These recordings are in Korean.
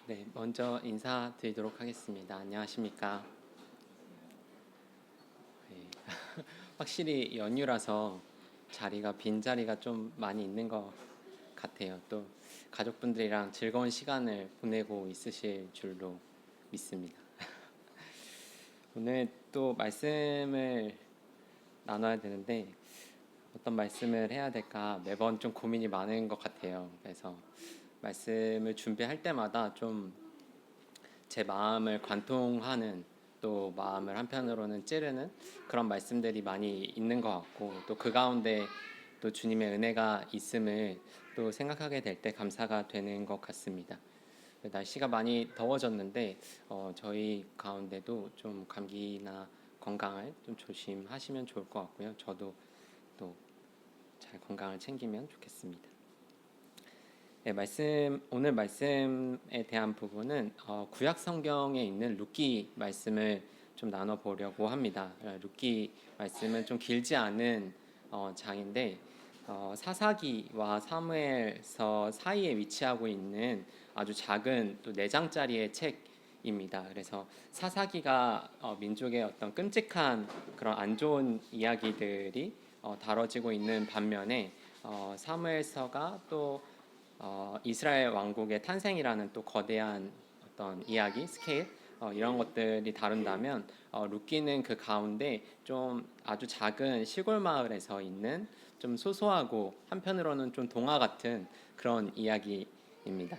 네, 먼저 인사드리도록 하겠습니다. 안녕하십니까? 네, 확실히 연휴라서 빈자리가 좀 많이 있는 것 같아요. 또 가족분들이랑 즐거운 시간을 보내고 있으실 줄로 믿습니다. 오늘 또 말씀을 나눠야 되는데 어떤 말씀을 해야 될까 매번 좀 고민이 많은 것 같아요. 그래서 말씀을 준비할 때마다 좀 제 마음을 관통하는, 또 마음을 한편으로는 찌르는 그런 말씀들이 많이 있는 것 같고, 또 그 가운데 또 주님의 은혜가 있음을 또 생각하게 될 때 감사가 되는 것 같습니다. 날씨가 많이 더워졌는데 저희 가운데도 좀 감기나 건강을 좀 조심하시면 좋을 것 같고요. 저도 또 잘 건강을 챙기면 좋겠습니다. 네, 오늘 말씀에 대한 부분은 구약 성경에 있는 룻기 말씀을 좀 나눠보려고 합니다. 룻기 말씀은 좀 길지 않은 장인데 사사기와 사무엘서 사이에 위치하고 있는 아주 작은 또 4장짜리의 책입니다. 그래서 사사기가 민족의 어떤 끔찍한 그런 안 좋은 이야기들이 다뤄지고 있는 반면에 사무엘서가 또 이스라엘 왕국의 탄생이라는 또 거대한 어떤 이야기, 스케일 이런 것들이 다룬다면 룻기는 그 가운데 좀 아주 작은 시골 마을에서 있는 좀 소소하고 한편으로는 좀 동화 같은 그런 이야기입니다.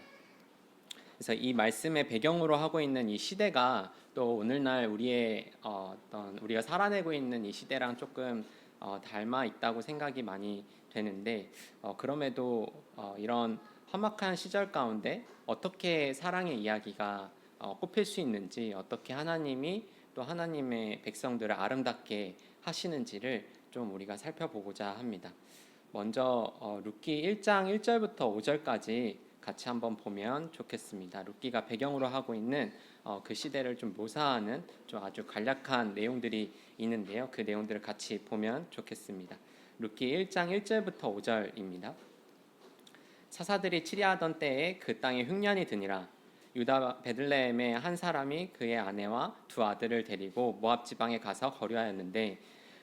그래서 이 말씀의 배경으로 하고 있는 이 시대가 또 오늘날 우리의 어떤 우리가 살아내고 있는 이 시대랑 조금 닮아 있다고 생각이 많이 되는데 그럼에도 이런 험악한 시절 가운데 어떻게 사랑의 이야기가 꼽힐 수 있는지, 어떻게 하나님이 또 하나님의 백성들을 아름답게 하시는지를 좀 우리가 살펴보고자 합니다. 먼저 룻기 1장 1절부터 5절까지 같이 한번 보면 좋겠습니다. 룻기가 배경으로 하고 있는 그 시대를 좀 묘사하는 좀 아주 간략한 내용들이 있는데요. 그 내용들을 같이 보면 좋겠습니다. 룻기 1장 1절부터 5절입니다. 사사들이 치리하던 때에 그 땅에 흉년이 드니라. 유다 베들레헴의 한 사람이 그의 아내와 두 아들을 데리고 모압 지방에 가서 거류하였는데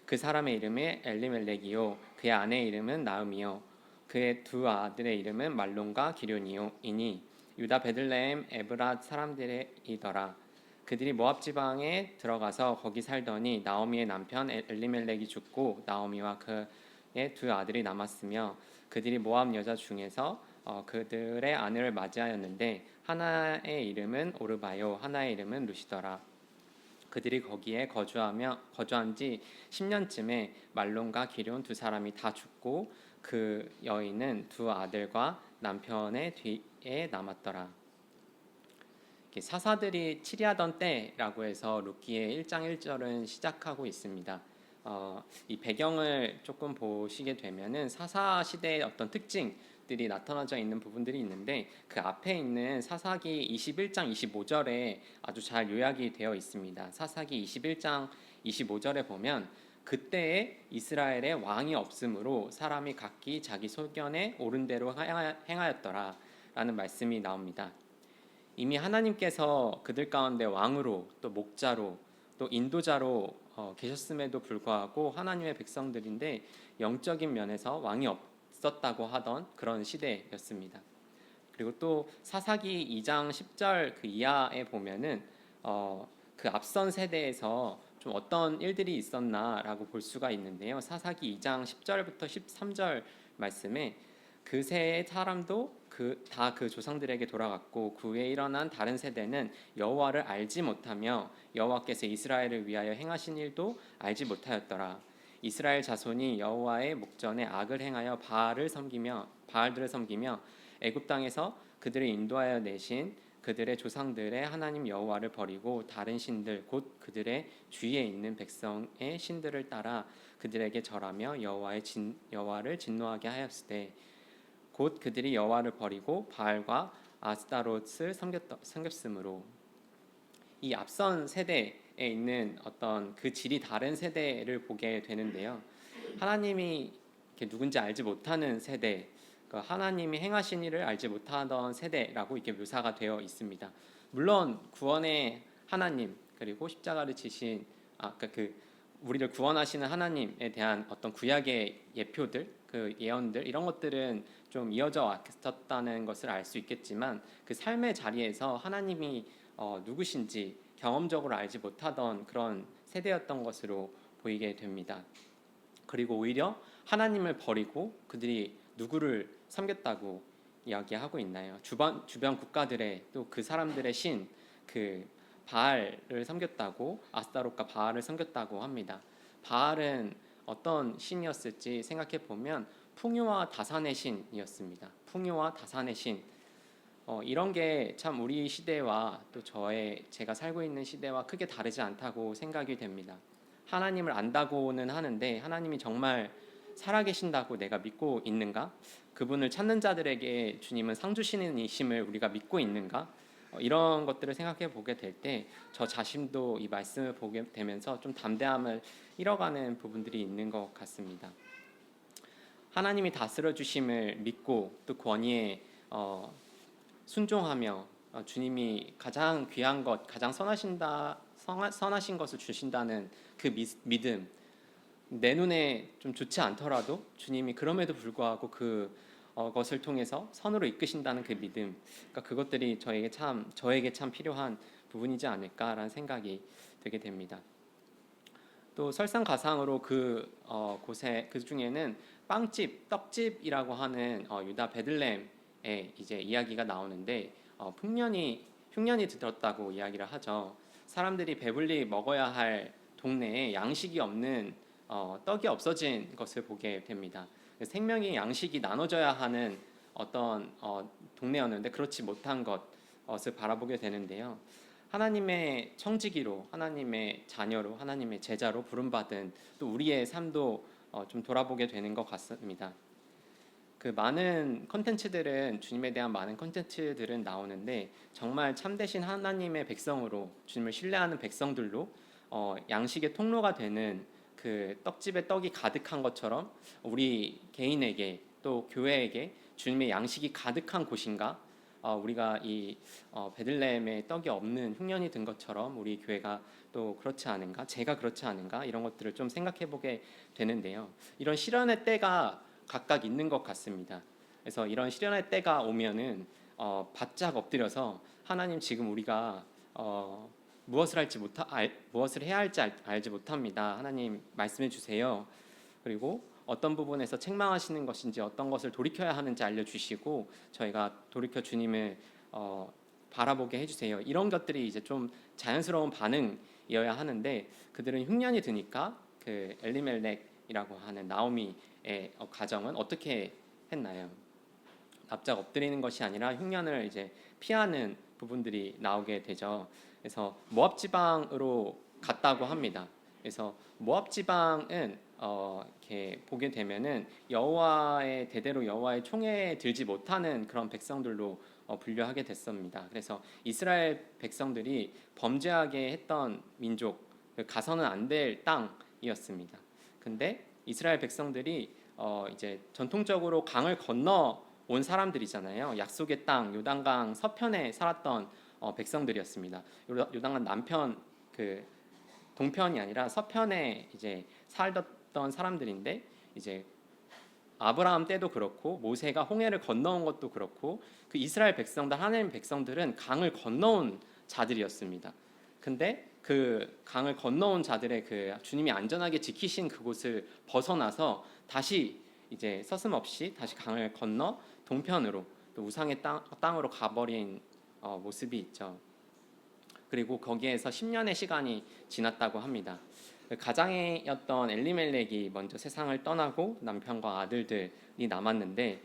그 사람의 이름이 엘리멜렉이요 그의 아내의 이름은 나음이요 그의 두 아들의 이름은 말론과 기럐이니 유다 베들레헴 에브랏 사람들이더라. 그들이 모압 지방에 들어가서 거기 살더니 나오미의 남편 엘리멜렉이 죽고 나오미와 그의 두 아들이 남았으며 그들이 모압 여자 중에서 그들의 아내를 맞이하였는데 하나의 이름은 오르바요 하나의 이름은 루시더라. 그들이 거기에 거주한 지 10년쯤에 말론과 기럐 두 사람이 다 죽고 그 여인은 두 아들과 남편의 뒤에 남았더라. 사사들이 치리하던 때라고 해서 룻기의 1장 1절은 시작하고 있습니다. 이 배경을 조금 보시게 되면은 사사 시대의 어떤 특징들이 나타나져 있는 부분들이 있는데 그 앞에 있는 사사기 21장 25절에 아주 잘 요약이 되어 있습니다. 사사기 21장 25절에 보면 그때에 이스라엘에 왕이 없으므로 사람이 각기 자기 소견에 옳은 대로 행하였더라 라는 말씀이 나옵니다. 이미 하나님께서 그들 가운데 왕으로 또 목자로 또 인도자로 계셨음에도 불구하고 하나님의 백성들인데 영적인 면에서 왕이 없었다고 하던 그런 시대였습니다. 그리고 또 사사기 2장 10절 그 이하에 보면은 그 앞선 세대에서 좀 어떤 일들이 있었나라고 볼 수가 있는데요. 사사기 2장 10절부터 13절 말씀에 그새 사람도 다 그 조상들에게 돌아갔고 그 후에 일어난 다른 세대는 여호와를 알지 못하며 여호와께서 이스라엘을 위하여 행하신 일도 알지 못하였더라. 이스라엘 자손이 여호와의 목전에 악을 행하여 바알들을 섬기며 애굽 땅에서 그들을 인도하여 내신 그들의 조상들의 하나님 여호와를 버리고 다른 신들 곧 그들의 주위에 있는 백성의 신들을 따라 그들에게 절하며 여호와를 진노하게 하였으되 곧 그들이 여호와를 버리고 바알과 아스타롯을 섬겼으므로. 이 앞선 세대에 있는 어떤 그 질이 다른 세대를 보게 되는데요. 하나님이 누군지 알지 못하는 세대, 그 하나님이 행하신 일을 알지 못하던 세대라고 이렇게 묘사가 되어 있습니다. 물론 구원의 하나님 그리고 십자가를 지신 그 우리를 구원하시는 하나님에 대한 어떤 구약의 예표들, 그 예언들 이런 것들은 좀 이어져 왔었다는 것을 알 수 있겠지만 그 삶의 자리에서 하나님이 누구신지 경험적으로 알지 못하던 그런 세대였던 것으로 보이게 됩니다. 그리고 오히려 하나님을 버리고 그들이 누구를 섬겼다고 이야기하고 있나요? 주변 국가들의 또 그 사람들의 신, 그 바알을 섬겼다고, 아스타롯과 바알을 섬겼다고 합니다. 바알은 어떤 신이었을지 생각해 보면 풍요와 다산의 신이었습니다. 풍요와 다산의 신. 이런 게 참 우리 시대와 또 제가 살고 있는 시대와 크게 다르지 않다고 생각이 됩니다. 하나님을 안다고는 하는데 하나님이 정말 살아계신다고 내가 믿고 있는가? 그분을 찾는 자들에게 주님은 상 주시는 이심을 우리가 믿고 있는가? 이런 것들을 생각해 보게 될 때 저 자신도 이 말씀을 보게 되면서 좀 담대함을 잃어가는 부분들이 있는 것 같습니다. 하나님이 다스려 주심을 믿고 또 권위에 순종하며 주님이 가장 귀한 것, 가장 선하신 것을 주신다는 그 믿음, 내 눈에 좀 좋지 않더라도 주님이 그럼에도 불구하고 그것을 통해서 선으로 이끄신다는 그 믿음, 그러니까 그것들이 저에게 참 필요한 부분이지 않을까라는 생각이 되게 됩니다. 또 설상가상으로 곳에 그 중에는 빵집, 떡집이라고 하는 유다 베들레헴의 이제 이야기가 나오는데 흉년이 들었다고 이야기를 하죠. 사람들이 배불리 먹어야 할 동네에 양식이 없는 떡이 없어진 것을 보게 됩니다. 생명의 양식이 나눠져야 하는 어떤 동네였는데 그렇지 못한 것을 바라보게 되는데요. 하나님의 청지기로, 하나님의 자녀로, 하나님의 제자로 부름받은 또 우리의 삶도 좀 돌아보게 되는 것 같습니다. 그 많은 컨텐츠들은 주님에 대한 많은 컨텐츠들은 나오는데 정말 참되신 하나님의 백성으로 주님을 신뢰하는 백성들로 양식의 통로가 되는 그 떡집에 떡이 가득한 것처럼 우리 개인에게 또 교회에게 주님의 양식이 가득한 곳인가? 우리가 이 베들레헴에 떡이 없는 흉년이 든 것처럼 우리 교회가 또 그렇지 않은가? 제가 그렇지 않은가? 이런 것들을 좀 생각해 보게 되는데요. 이런 시련의 때가 각각 있는 것 같습니다. 그래서 이런 시련의 때가 오면은 바짝 엎드려서 하나님 지금 우리가 무엇을 해야 할지 알지 못합니다. 하나님 말씀해 주세요. 그리고 어떤 부분에서 책망하시는 것인지 어떤 것을 돌이켜야 하는지 알려주시고 저희가 돌이켜 주님을 바라보게 해주세요. 이런 것들이 이제 좀 자연스러운 반응이어야 하는데 그들은 흉년이 드니까 그 엘리멜렉이라고 하는 나오미의 가정은 어떻게 했나요? 납작 엎드리는 것이 아니라 흉년을 이제 피하는 부분들이 나오게 되죠. 그래서 모압 지방으로 갔다고 합니다. 그래서 모압 지방은 이렇게 보게 되면은 대대로 여호와의 총회에 들지 못하는 그런 백성들로 분류하게 됐습니다. 그래서 이스라엘 백성들이 범죄하게 했던 민족, 가서는 안 될 땅이었습니다. 근데 이스라엘 백성들이 이제 전통적으로 강을 건너 온 사람들이잖아요. 약속의 땅 요단강 서편에 살았던 백성들이었습니다. 요단강 남편 그 동편이 아니라 서편에 이제 살던 사람들인데 이제 아브라함 때도 그렇고 모세가 홍해를 건너온 것도 그렇고 그 이스라엘 백성들 하나님 백성들은 강을 건너온 자들이었습니다. 근데 그 강을 건너온 자들의 그 주님이 안전하게 지키신 그곳을 벗어나서 다시 이제 서슴없이 다시 강을 건너 동편으로 또 우상의 땅으로 가버린 모습이 있죠. 그리고 거기에서 10년의 시간이 지났다고 합니다. 가장이었던 엘리멜렉이 먼저 세상을 떠나고 남편과 아들들이 남았는데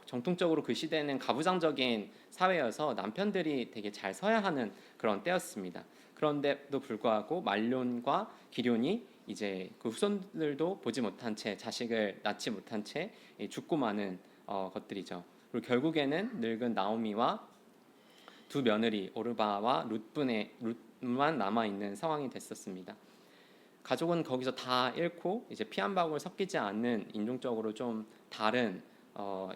정통적으로 그 시대는 가부장적인 사회여서 남편들이 되게 잘 서야 하는 그런 때였습니다. 그런데도 불구하고 말론과 기럯이 이제 그 후손들도 보지 못한 채 자식을 낳지 못한 채 죽고 마는 것들이죠. 그리고 결국에는 늙은 나오미와 두 며느리 오르바와 룻만 남아 있는 상황이 됐었습니다. 가족은 거기서 다 잃고 이제 피 한 방울 섞이지 않는 인종적으로 좀 다른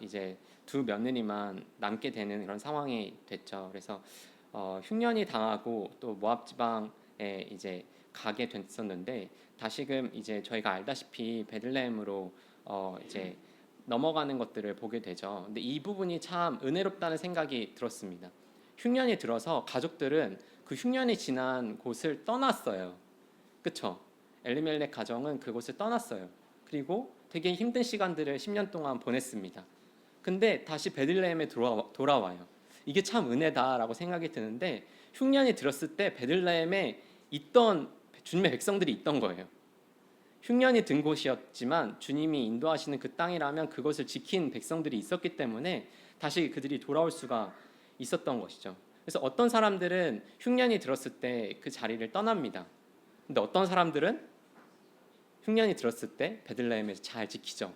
이제 두 며느리만 남게 되는 그런 상황이 됐죠. 그래서 흉년이 당하고 또 모압 지방에 이제 가게 됐었는데 다시금 이제 저희가 알다시피 베들레헴으로 이제 넘어가는 것들을 보게 되죠. 근데 이 부분이 참 은혜롭다는 생각이 들었습니다. 흉년이 들어서 가족들은 그 흉년이 지난 곳을 떠났어요. 그쵸? 엘리멜렉 가정은 그곳을 떠났어요. 그리고 되게 힘든 시간들을 10년 동안 보냈습니다. 근데 다시 베들레헴에 돌아와요. 이게 참 은혜다라고 생각이 드는데 흉년이 들었을 때 베들레헴에 있던 주님의 백성들이 있던 거예요. 흉년이 든 곳이었지만 주님이 인도하시는 그 땅이라면 그것을 지킨 백성들이 있었기 때문에 다시 그들이 돌아올 수가 있었던 것이죠. 그래서 어떤 사람들은 흉년이 들었을 때 그 자리를 떠납니다. 근데 어떤 사람들은 흉년이 들었을 때 베들레헴에서 잘 지키죠.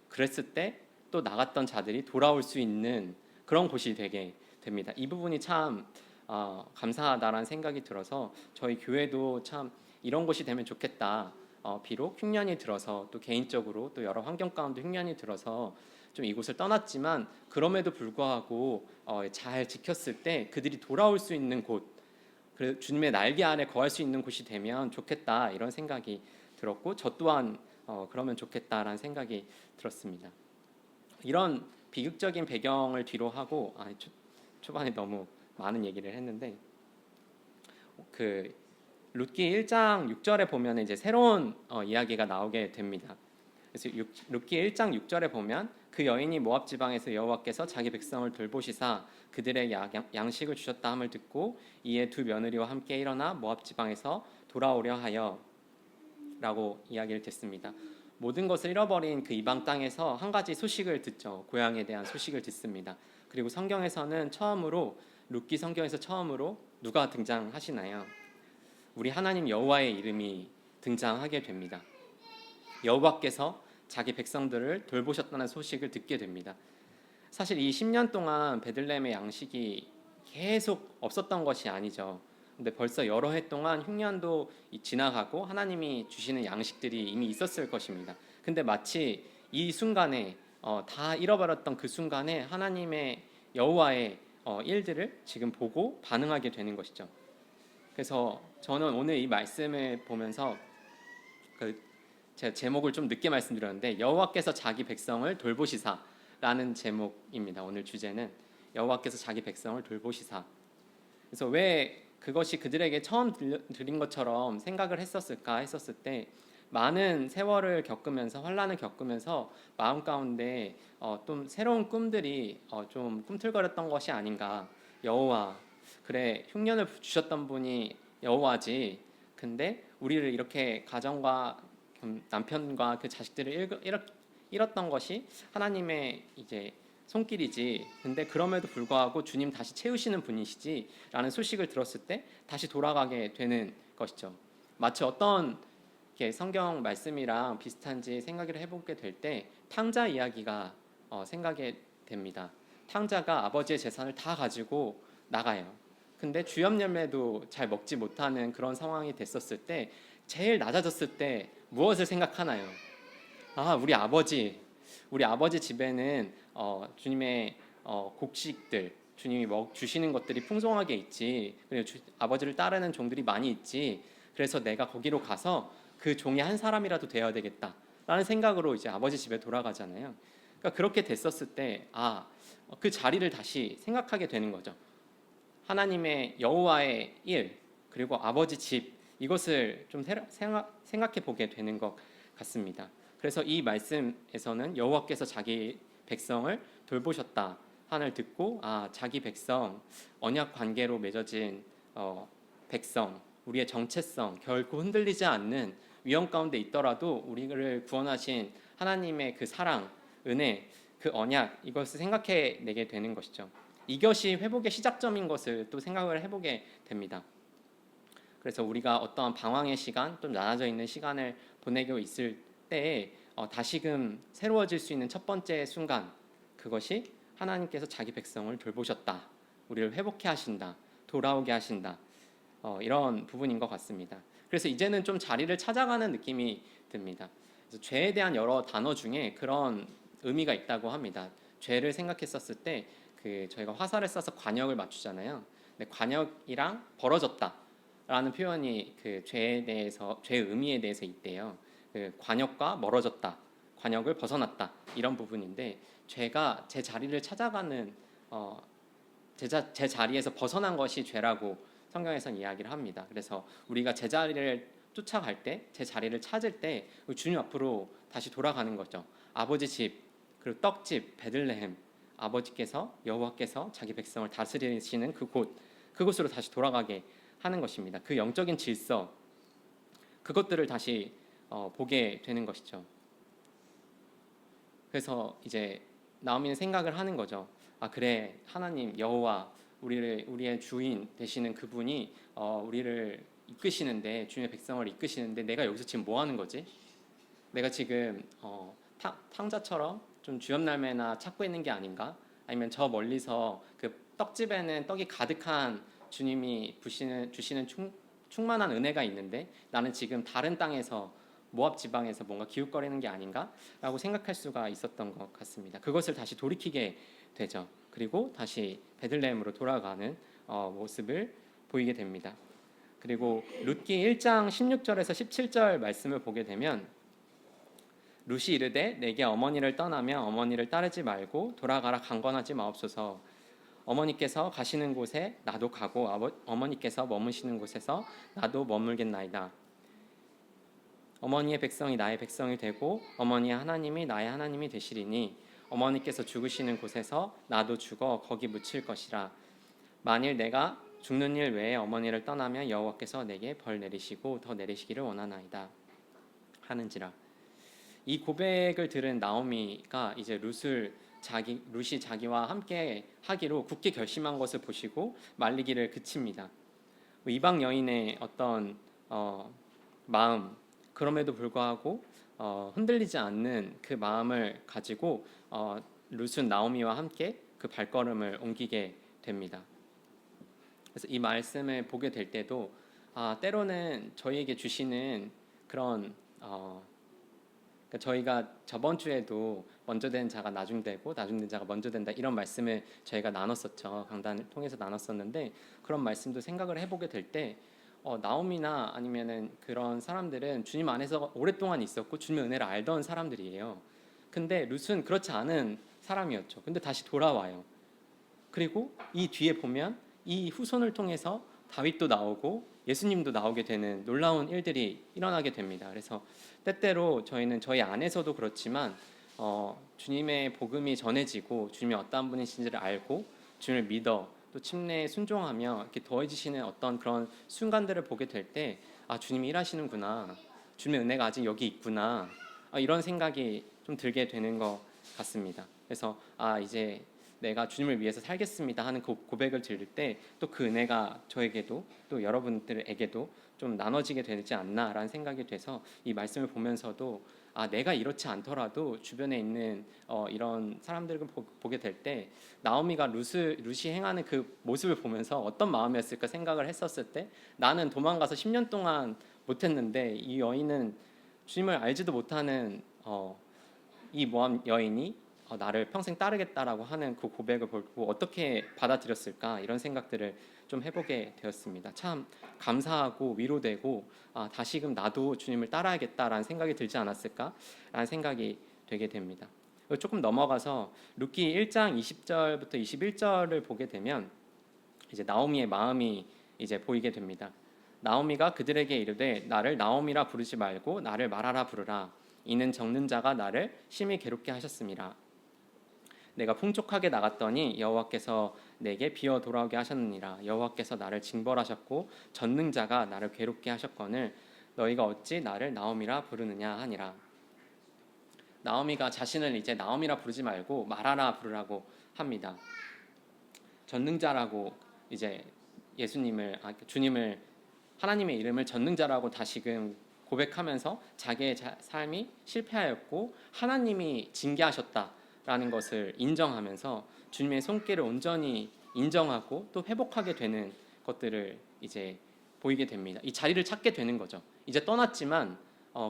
그랬을 때 또 나갔던 자들이 돌아올 수 있는 그런 곳이 되게 됩니다. 이 부분이 참 감사하다라는 생각이 들어서 저희 교회도 참 이런 곳이 되면 좋겠다. 비록 흉년이 들어서 또 개인적으로 또 여러 환경 가운데 흉년이 들어서 좀 이곳을 떠났지만 그럼에도 불구하고 잘 지켰을 때 그들이 돌아올 수 있는 곳, 주님의 날개 아래 거할 수 있는 곳이 되면 좋겠다 이런 생각이 들었고 저 또한 그러면 좋겠다라는 생각이 들었습니다. 이런 비극적인 배경을 뒤로 하고 초반에 너무 많은 얘기를 했는데 그 룻기 1장 6절에 보면 이제 새로운 이야기가 나오게 됩니다. 그래서 룻기 1장 6절에 보면 그 여인이 모압 지방에서 여호와께서 자기 백성을 돌보시사 그들의 양식을 주셨다 함을 듣고 이에 두 며느리와 함께 일어나 모압 지방에서 돌아오려 하여 라고 이야기를 듣습니다. 모든 것을 잃어버린 그 이방 땅에서 한 가지 소식을 듣죠. 고향에 대한 소식을 듣습니다. 그리고 성경에서는 처음으로 룻기 성경에서 처음으로 누가 등장하시나요? 우리 하나님 여호와의 이름이 등장하게 됩니다. 여호와께서 자기 백성들을 돌보셨다는 소식을 듣게 됩니다. 사실 이 10년 동안 베들레헴의 양식이 계속 없었던 것이 아니죠. 근데 벌써 여러 해 동안 흉년도 지나가고 하나님이 주시는 양식들이 이미 있었을 것입니다. 근데 마치 이 순간에 다 잃어버렸던 그 순간에 하나님의 여호와의 일들을 지금 보고 반응하게 되는 것이죠. 그래서 저는 오늘 이 말씀을 보면서 제가 제목을 좀 늦게 말씀드렸는데 여호와께서 자기 백성을 돌보시사라는 제목입니다. 오늘 주제는 여호와께서 자기 백성을 돌보시사. 그래서 왜 그것이 그들에게 처음 들린 것처럼 생각을 했었을까 했었을 때 많은 세월을 겪으면서 환란을 겪으면서 마음 가운데 좀 새로운 꿈들이 좀 꿈틀거렸던 것이 아닌가. 여호와 그래 흉년을 주셨던 분이 여호와지. 근데 우리를 이렇게 가정과 남편과 그 자식들을 잃었던 것이 하나님의 이제 손길이지. 근데 그럼에도 불구하고 주님 다시 채우시는 분이시지라는 소식을 들었을 때 다시 돌아가게 되는 것이죠. 마치 어떤 성경 말씀이랑 비슷한지 생각을 해보게 될 때 탕자 이야기가 생각이 됩니다. 탕자가 아버지의 재산을 다 가지고 나가요. 근데 주엽 열매도 잘 먹지 못하는 그런 상황이 됐었을 때 제일 낮아졌을 때 무엇을 생각하나요? 우리 아버지 집에는 주님의 곡식들, 주님이 주시는 것들이 풍성하게 있지. 그리고 아버지를 따르는 종들이 많이 있지. 그래서 내가 거기로 가서 그 종의 한 사람이라도 되어야 되겠다라는 생각으로 이제 아버지 집에 돌아가잖아요. 그러니까 그렇게 됐었을 때 그 자리를 다시 생각하게 되는 거죠. 하나님의 여호와의 일 그리고 아버지 집 이것을 좀 생각해 보게 되는 것 같습니다. 그래서 이 말씀에서는 여호와께서 자기 백성을 돌보셨다 한을 듣고 자기 백성 언약 관계로 맺어진 백성 우리의 정체성 결코 흔들리지 않는 위험 가운데 있더라도 우리를 구원하신 하나님의 그 사랑 은혜 그 언약 이것을 생각해 내게 되는 것이죠. 이것이 회복의 시작점인 것을 또 생각을 해보게 됩니다. 그래서 우리가 어떠한 방황의 시간 좀 나눠져 있는 시간을 보내고 있을 때에 다시금 새로워질 수 있는 첫 번째 순간 그것이 하나님께서 자기 백성을 돌보셨다. 우리를 회복해 하신다. 돌아오게 하신다. 이런 부분인 것 같습니다. 그래서 이제는 좀 자리를 찾아가는 느낌이 듭니다. 그래서 죄에 대한 여러 단어 중에 그런 의미가 있다고 합니다. 죄를 생각했었을 때 그 저희가 화살을 쏴서 관역을 맞추잖아요. 근데 관역이랑 벌어졌다라는 표현이 그 죄에 대해서 죄의 의미에 대해서 있대요. 그 관역과 멀어졌다, 관역을 벗어났다 이런 부분인데 죄가 제 자리를 찾아가는 제 자리에서 벗어난 것이 죄라고 성경에서는 이야기를 합니다. 그래서 우리가 제 자리를 쫓아갈 때, 제 자리를 찾을 때 주님 앞으로 다시 돌아가는 거죠. 아버지 집, 그리고 떡집, 베들레헴, 아버지께서 여호와께서 자기 백성을 다스리시는 그곳으로 다시 돌아가게 하는 것입니다. 그 영적인 질서, 그것들을 다시 보게 되는 것이죠. 그래서 이제 나오미는 생각을 하는 거죠. 아 그래, 하나님 여호와 우리의 주인 되시는 그분이 우리를 이끄시는데, 주님의 백성을 이끄시는데 내가 여기서 지금 뭐 하는 거지? 내가 지금 탕자처럼 좀 주염날매나 찾고 있는 게 아닌가? 아니면 저 멀리서 그 떡집에는 떡이 가득한 주님이 주시는 충만한 은혜가 있는데 나는 지금 다른 땅에서, 모압 지방에서 뭔가 기웃거리는 게 아닌가? 라고 생각할 수가 있었던 것 같습니다. 그것을 다시 돌이키게 되죠. 그리고 다시 베들레헴으로 돌아가는 모습을 보이게 됩니다. 그리고 룻기 1장 16절에서 17절 말씀을 보게 되면, 룻이 이르되 내게 어머니를 떠나며 어머니를 따르지 말고 돌아가라 강권하지 마옵소서. 어머니께서 가시는 곳에 나도 가고 어머니께서 머무시는 곳에서 나도 머물겠나이다. 어머니의 백성이 나의 백성이 되고 어머니의 하나님이 나의 하나님이 되시리니 어머니께서 죽으시는 곳에서 나도 죽어 거기 묻힐 것이라. 만일 내가 죽는 일 외에 어머니를 떠나면 여호와께서 내게 벌 내리시고 더 내리시기를 원하나이다 하는지라. 이 고백을 들은 나오미가 이제 룻이 자기와 함께 하기로 굳게 결심한 것을 보시고 말리기를 그칩니다. 이방 여인의 어떤 마음, 그럼에도 불구하고 흔들리지 않는 그 마음을 가지고 룻은 나오미와 함께 그 발걸음을 옮기게 됩니다. 그래서 이 말씀을 보게 될 때도 때로는 저희에게 주시는 그런 그러니까 저희가 저번 주에도 먼저 된 자가 나중 되고 나중 된 자가 먼저 된다, 이런 말씀을 저희가 나눴었죠. 강단을 통해서 나눴었는데, 그런 말씀도 생각을 해보게 될 때 나오미나 아니면은 그런 사람들은 주님 안에서 오랫동안 있었고 주님의 은혜를 알던 사람들이에요. 근데 룻은 그렇지 않은 사람이었죠. 근데 다시 돌아와요. 그리고 이 뒤에 보면 이 후손을 통해서 다윗도 나오고 예수님도 나오게 되는 놀라운 일들이 일어나게 됩니다. 그래서 때때로 저희는 저희 안에서도 그렇지만 주님의 복음이 전해지고 주님이 어떠한 분이신지를 알고 주님을 믿어 또 침례에 순종하며 이렇게 더해지시는 어떤 그런 순간들을 보게 될 때 주님이 일하시는구나, 주님의 은혜가 아직 여기 있구나, 이런 생각이 좀 들게 되는 것 같습니다. 그래서 이제 내가 주님을 위해서 살겠습니다 하는 그 고백을 드릴 때 또 그 은혜가 저에게도 또 여러분들에게도 좀 나눠지게 되지 않나라는 생각이 돼서 이 말씀을 보면서도 내가 이렇지 않더라도 주변에 있는 이런 사람들을 보게 될 때 나오미가 룻이 행하는 그 모습을 보면서 어떤 마음이었을까 생각을 했었을 때, 나는 도망가서 10년 동안 못했는데 이 여인은 주님을 알지도 못하는 이 모압 여인이 나를 평생 따르겠다라고 하는 그 고백을 보고 어떻게 받아들였을까, 이런 생각들을 좀 해보게 되었습니다. 참 감사하고 위로되고 다시금 나도 주님을 따라야겠다라는 생각이 들지 않았을까라는 생각이 되게 됩니다. 조금 넘어가서 룻기 1장 20절부터 21절을 보게 되면 이제 나오미의 마음이 이제 보이게 됩니다. 나오미가 그들에게 이르되 나를 나오미라 부르지 말고 나를 마라라 부르라. 이는 적는 자가 나를 심히 괴롭게 하셨음이라. 내가 풍족하게 나갔더니 여호와께서 내게 비어 돌아오게 하셨느니라. 여호와께서 나를 징벌하셨고 전능자가 나를 괴롭게 하셨거늘 너희가 어찌 나를 나오미라 부르느냐 하니라. 나오미가 자신을 이제 나오미라 부르지 말고 마라라 부르라고 합니다. 전능자라고 이제 주님을, 하나님의 이름을 전능자라고 다시금 고백하면서 자기의 삶이 실패하였고 하나님이 징계하셨다라는 것을 인정하면서 주님의 손길을 온전히 인정하고 또 회복하게 되는 것들을 이제 보이게 됩니다. 이 자리를 찾게 되는 거죠. 이제 떠났지만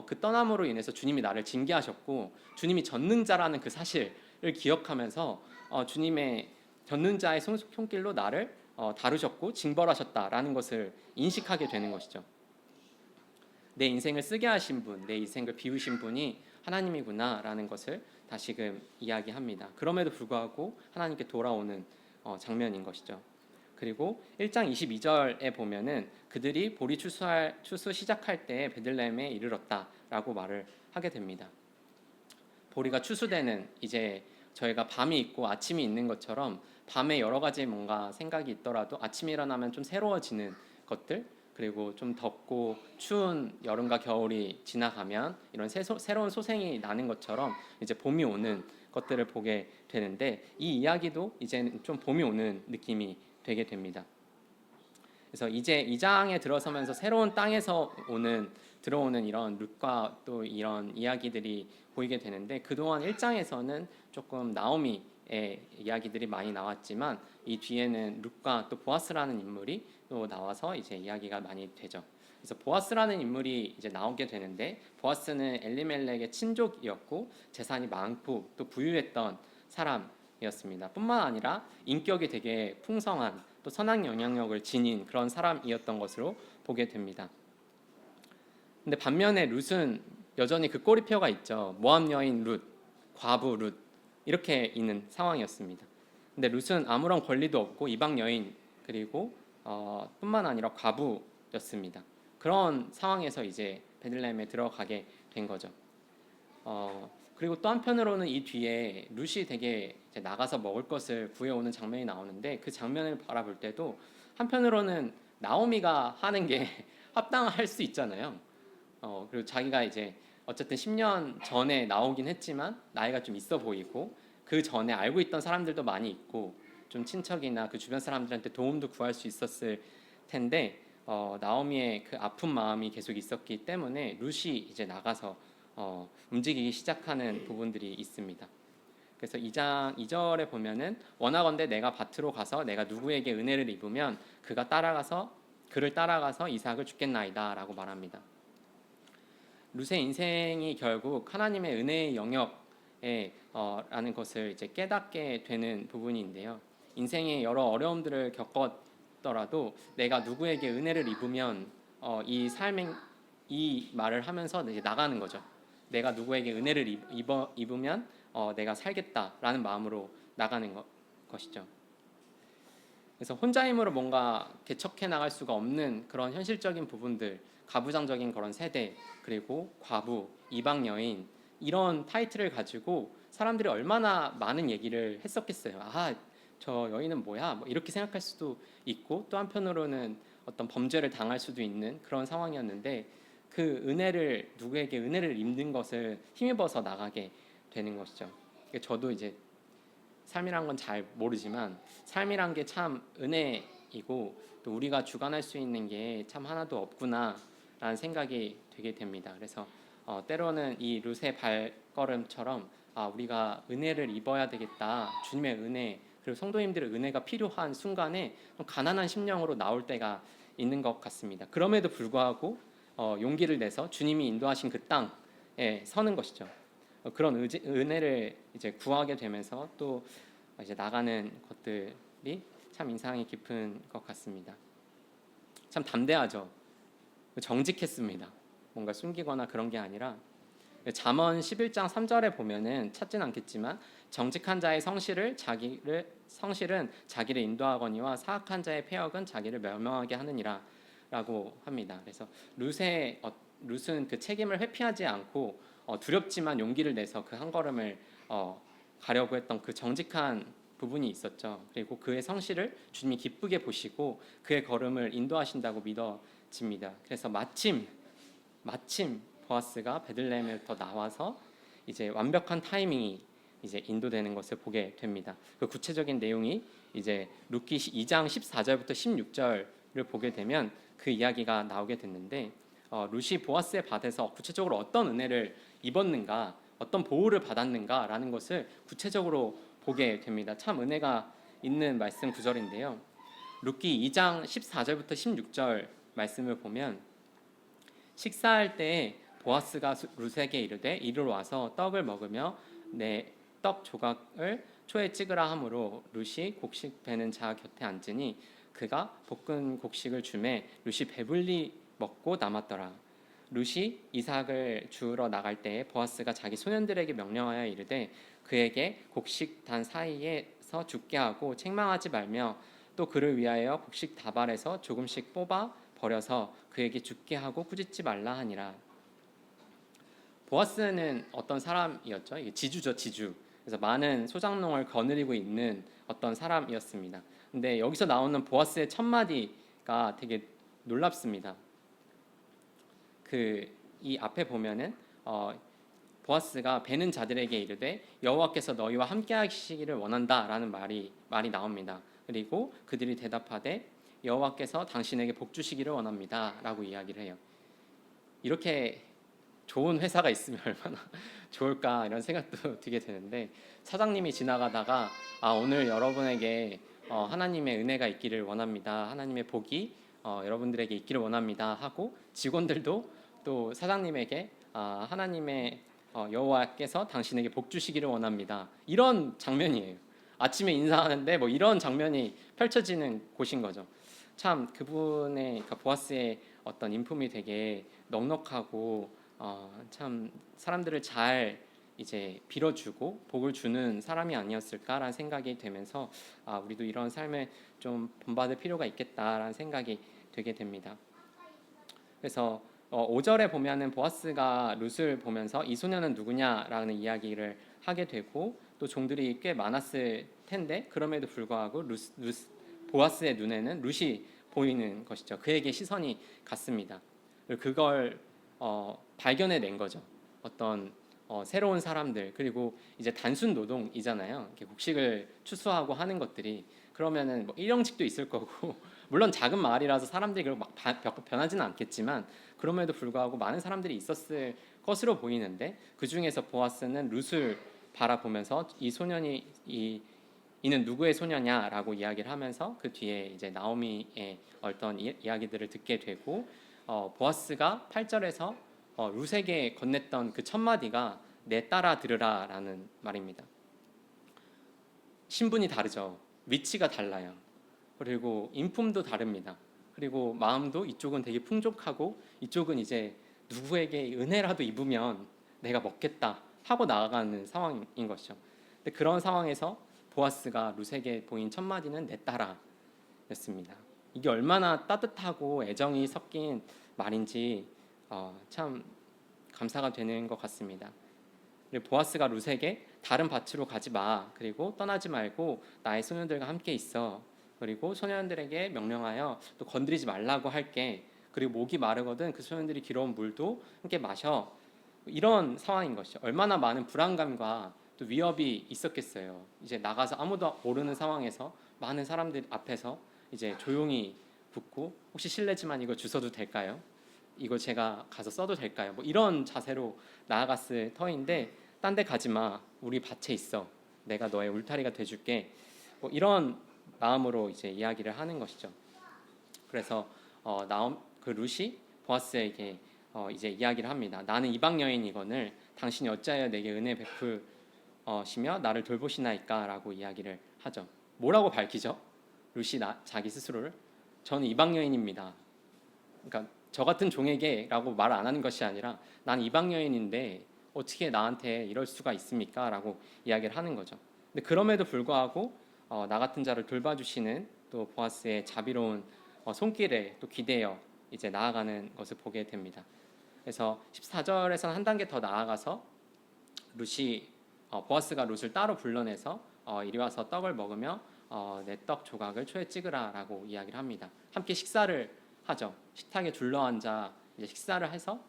그 떠남으로 인해서 주님이 나를 징계하셨고 주님이 전능자라는 그 사실을 기억하면서 주님의 전능자의 손길로 나를 다루셨고 징벌하셨다라는 것을 인식하게 되는 것이죠. 내 인생을 쓰게 하신 분, 내 인생을 비우신 분이 하나님이구나라는 것을 다시금 이야기합니다. 그럼에도 불구하고 하나님께 돌아오는 장면인 것이죠. 그리고 1장 22절에 보면은 그들이 보리 추수 시작할 때 베들레헴에 이르렀다라고 말을 하게 됩니다. 보리가 추수되는 이제 저희가 밤이 있고 아침이 있는 것처럼 밤에 여러 가지 뭔가 생각이 있더라도 아침에 일어나면 좀 새로워지는 것들, 그리고 좀 덥고 추운 여름과 겨울이 지나가면 이런 새로운 소생이 나는 것처럼 이제 봄이 오는 것들을 보게 되는데 이 이야기도 이제는 좀 봄이 오는 느낌이 되게 됩니다. 그래서 이제 2장에 들어서면서 새로운 땅에서 들어오는 이런 룻과 또 이런 이야기들이 보이게 되는데 그동안 1장에서는 조금 나오미의 이야기들이 많이 나왔지만 이 뒤에는 룻과 또 보아스라는 인물이 또 나와서 이제 이야기가 많이 되죠. 그래서 보아스라는 인물이 이제 나오게 되는데 보아스는 엘리멜렉의 친족이었고 재산이 많고 또 부유했던 사람이었습니다. 뿐만 아니라 인격이 되게 풍성한 또 선한 영향력을 지닌 그런 사람이었던 것으로 보게 됩니다. 근데 반면에 룻은 여전히 그 꼬리표가 있죠. 모압 여인 룻, 과부 룻 이렇게 있는 상황이었습니다. 근데 룻은 아무런 권리도 없고 이방 여인 그리고 뿐만 아니라 과부였습니다. 그런 상황에서 이제 베들레헴에 들어가게 된 거죠. 그리고 또 한편으로는 이 뒤에 룻이 되게 이제 나가서 먹을 것을 구해오는 장면이 나오는데 그 장면을 바라볼 때도 한편으로는 나오미가 하는 게 합당할 수 있잖아요. 그리고 자기가 이제 어쨌든 10년 전에 나오긴 했지만 나이가 좀 있어 보이고 그 전에 알고 있던 사람들도 많이 있고 좀 친척이나 그 주변 사람들한테 도움도 구할 수 있었을 텐데 나오미의 그 아픈 마음이 계속 있었기 때문에 룻이 이제 나가서 움직이기 시작하는 부분들이 있습니다. 그래서 2장 2절에 보면은 원하건대 내가 밭으로 가서 내가 누구에게 은혜를 입으면 그를 따라가서 이삭을 죽겠나이다라고 말합니다. 룻의 인생이 결국 하나님의 은혜의 영역에 라는 것을 이제 깨닫게 되는 부분인데요. 인생의 여러 어려움들을 겪었더라도 내가 누구에게 은혜를 입으면 이 말을 하면서 이제 나가는 거죠. 내가 누구에게 은혜를 입으면 내가 살겠다라는 마음으로 나가는 것이죠. 그래서 혼자 힘으로 뭔가 개척해 나갈 수가 없는 그런 현실적인 부분들, 가부장적인 그런 세대, 그리고 과부, 이방 여인 이런 타이틀을 가지고 사람들이 얼마나 많은 얘기를 했었겠어요. 저 여인은 뭐야? 뭐 이렇게 생각할 수도 있고 또 한편으로는 어떤 범죄를 당할 수도 있는 그런 상황이었는데 그 누구에게 은혜를 입는 것을 힘입어서 나가게 되는 것이죠. 저도 이제 삶이란 건 잘 모르지만 삶이란 게 참 은혜이고 또 우리가 주관할 수 있는 게 참 하나도 없구나라는 생각이 되게 됩니다. 그래서 때로는 이 룻의 발걸음처럼 우리가 은혜를 입어야 되겠다. 주님의 은혜 그리고 성도님들의 은혜가 필요한 순간에 가난한 심령으로 나올 때가 있는 것 같습니다. 그럼에도 불구하고 용기를 내서 주님이 인도하신 그 땅에 서는 것이죠. 그런 은혜를 이제 구하게 되면서 또 이제 나가는 것들이 참 인상이 깊은 것 같습니다. 참 담대하죠. 정직했습니다. 뭔가 숨기거나 그런 게 아니라 잠언 11장 3절에 보면은 찾진 않겠지만 정직한 자의 성실은 자기를 인도하거니와 사악한 자의 패역은 자기를 멸망하게 하느니라라고 합니다. 그래서 룻은 그 책임을 회피하지 않고 두렵지만 용기를 내서 그 한 걸음을 가려고 했던 그 정직한 부분이 있었죠. 그리고 그의 성실을 주님이 기쁘게 보시고 그의 걸음을 인도하신다고 믿어집니다. 그래서 마침 보아스가 베들레헴에부터 나와서 이제 완벽한 타이밍이 이제 인도되는 것을 보게 됩니다. 그 구체적인 내용이 이제 룻기 2장 14절부터 16절을 보게 되면 그 이야기가 나오게 됐는데 룻이 보아스의 밭에서 구체적으로 어떤 은혜를 입었는가, 어떤 보호를 받았는가라는 것을 구체적으로 보게 됩니다. 참 은혜가 있는 말씀 구절인데요. 룻기 2장 14절부터 16절 말씀을 보면 식사할 때 보아스가 룻에게 이르되 이리로 와서 떡을 먹으며 내 떡 조각을 초에 찍으라 하므로 룻이 곡식 베는 자 곁에 앉으니 그가 볶은 곡식을 주매 룻이 배불리 먹고 남았더라. 룻이 이삭을 주우러 나갈 때에 보아스가 자기 소년들에게 명령하여 이르되 그에게 곡식 단 사이에서 죽게 하고 책망하지 말며 또 그를 위하여 곡식 다발에서 조금씩 뽑아 버려서 그에게 죽게 하고 꾸짖지 말라 하니라. 보아스는 어떤 사람이었죠? 이게 지주죠, 지주. 그래서 많은 소작농을 거느리고 있는 어떤 사람이었습니다. 근데 여기서 나오는 보아스의 첫 마디가 되게 놀랍습니다. 이 앞에 보면은 보아스가 베는 자들에게 이르되 여호와께서 너희와 함께하시기를 원한다라는 말이 나옵니다. 그리고 그들이 대답하되 여호와께서 당신에게 복 주시기를 원합니다라고 이야기를 해요. 이렇게 좋은 회사가 있으면 얼마나 좋을까 이런 생각도 들게 되는데 사장님이 지나가다가 오늘 여러분에게 하나님의 은혜가 있기를 원합니다. 하나님의 복이 여러분들에게 있기를 원합니다 하고 직원들도 또 사장님에게 하나님의 여호와께서 당신에게 복 주시기를 원합니다. 이런 장면이에요. 아침에 인사하는데 뭐 이런 장면이 펼쳐지는 곳인 거죠. 참 그분의 그러니까 보아스의 어떤 인품이 되게 넉넉하고 참 사람들을 잘 이제 빌어주고 복을 주는 사람이 아니었을까라는 생각이 되면서 우리도 이런 삶을 좀 본받을 필요가 있겠다라는 생각이 되게 됩니다. 그래서 5절에 보면은 보아스가 룻을 보면서 이 소녀는 누구냐라는 이야기를 하게 되고 또 종들이 꽤 많았을 텐데 그럼에도 불구하고 보아스의 눈에는 룻이 보이는 것이죠. 그에게 시선이 갔습니다. 그걸 발견해낸 거죠. 어떤 새로운 사람들 그리고 이제 단순 노동이잖아요. 이렇게 곡식을 추수하고 하는 것들이 그러면은 뭐 일용직도 있을 거고 물론 작은 마을이라서 사람들이 막 변하지는 않겠지만 그럼에도 불구하고 많은 사람들이 있었을 것으로 보이는데 그 중에서 보아스는 룻을 바라보면서 이 소년이 이는 누구의 소녀냐라고 이야기를 하면서 그 뒤에 이제 나오미의 어떤 이야기들을 듣게 되고 보아스가 8절에서 룻에게 건넸던 그 첫 마디가 내 딸아 들으라라는 말입니다. 신분이 다르죠. 위치가 달라요. 그리고 인품도 다릅니다. 그리고 마음도 이쪽은 되게 풍족하고 이쪽은 이제 누구에게 은혜라도 입으면 내가 먹겠다 하고 나아가는 상황인 것이죠. 근데 그런 상황에서 보아스가 룻에게 보인 첫 마디는 내 딸아였습니다. 이게 얼마나 따뜻하고 애정이 섞인 말인지 참 감사가 되는 것 같습니다. 그리고 보아스가 룻에게 다른 밭으로 가지 마. 그리고 떠나지 말고 나의 소년들과 함께 있어. 그리고 소년들에게 명령하여 또 건드리지 말라고 할게. 그리고 목이 마르거든 그 소년들이 길어온 물도 함께 마셔. 이런 상황인 것이죠. 얼마나 많은 불안감과 또 위협이 있었겠어요. 이제 나가서 아무도 모르는 상황에서 많은 사람들 앞에서 이제 조용히 붙고 혹시 실례지만 이거 주워도 될까요? 이거 제가 가서 써도 될까요? 뭐 이런 자세로 나아갔을 터인데 딴 데 가지 마. 우리 밭에 있어. 내가 너의 울타리가 돼줄게. 뭐 이런 마음으로 이제 이야기를 하는 것이죠. 그래서 그 룻이 보아스에게 이제 이야기를 합니다. 나는 이방 여인이거늘 당신이 어찌하여 내게 은혜 베푸시며 나를 돌보시나이까라고 이야기를 하죠. 뭐라고 밝히죠? 룻이 자기 스스로를 저는 이방 여인입니다. 그러니까 저 같은 종에게라고 말 안 하는 것이 아니라 난 이방 여인인데 어떻게 나한테 이럴 수가 있습니까? 라고 이야기를 하는 거죠. 근데 그럼에도 불구하고 나 같은 자를 돌봐주시는 또 보아스의 자비로운 손길에 또 기대어 이제 나아가는 것을 보게 됩니다. 그래서 14절에서는 한 단계 더 나아가서 보아스가 룻을 따로 불러내서 이리 와서 떡을 먹으며 내 떡 조각을 초에 찍으라라고 이야기를 합니다. 함께 식사를 하죠. 식탁에 둘러앉아 이제 식사를 해서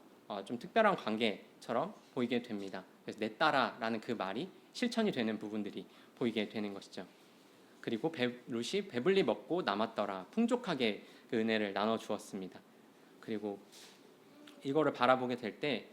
좀 특별한 관계처럼 보이게 됩니다. 그래서 내 딸아라는 그 말이 실천이 되는 부분들이 보이게 되는 것이죠. 그리고 룻이 배불리 먹고 남았더라. 풍족하게 그 은혜를 나눠 주었습니다. 그리고 이거를 바라보게 될 때